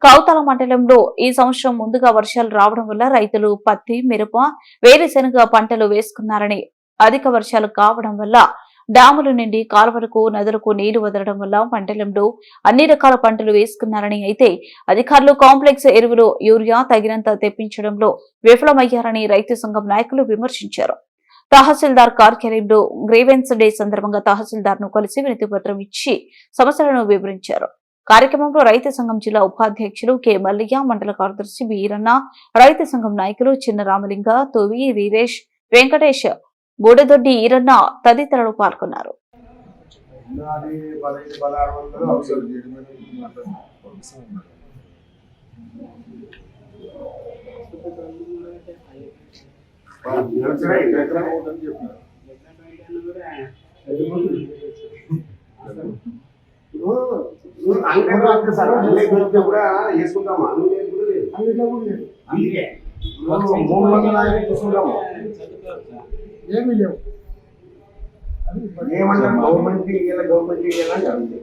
కౌతాల మండలంలో ఈ సంవత్సరం ముందుగా వర్షాలు రావడం వల్ల రైతులు పత్తి, మిరప, వేరుశెనగ పంటలు వేసుకున్నారని, అధిక వర్షాలు కావడం వల్ల డ్యాముల నుండి కాలువలకు, నదులకు నీళ్లు వదలడం వల్ల మండలంలో అన్ని రకాల పంటలు వేసుకున్నారని, అయితే అధికారులు కాంప్లెక్స్ ఎరువులు, యూరియా తగినంత తెప్పించడంలో విఫలమయ్యారని రైతు సంఘం నాయకులు విమర్శించారు. తహసీల్దార్ కార్యాలయంలో గ్రీవెన్స్ డే సందర్భంగా తహసీల్దార్ ను కలిసి వినతిపత్రం ఇచ్చి సమస్యలను వివరించారు. కార్యక్రమంలో రైతు సంఘం జిల్లా ఉపాధ్యక్షులు కె మల్లయ్య, మండల కార్యదర్శి వీరన్న, రైతు సంఘం నాయకులు చిన్న రామలింగ, తోవి వీరేష్, వెంకటేష్, గూడదొడ్డి ఈరన్న తదితరులు పాల్గొన్నారు. ఏమంటారు గవర్నమెంట్ గవర్నమెంట్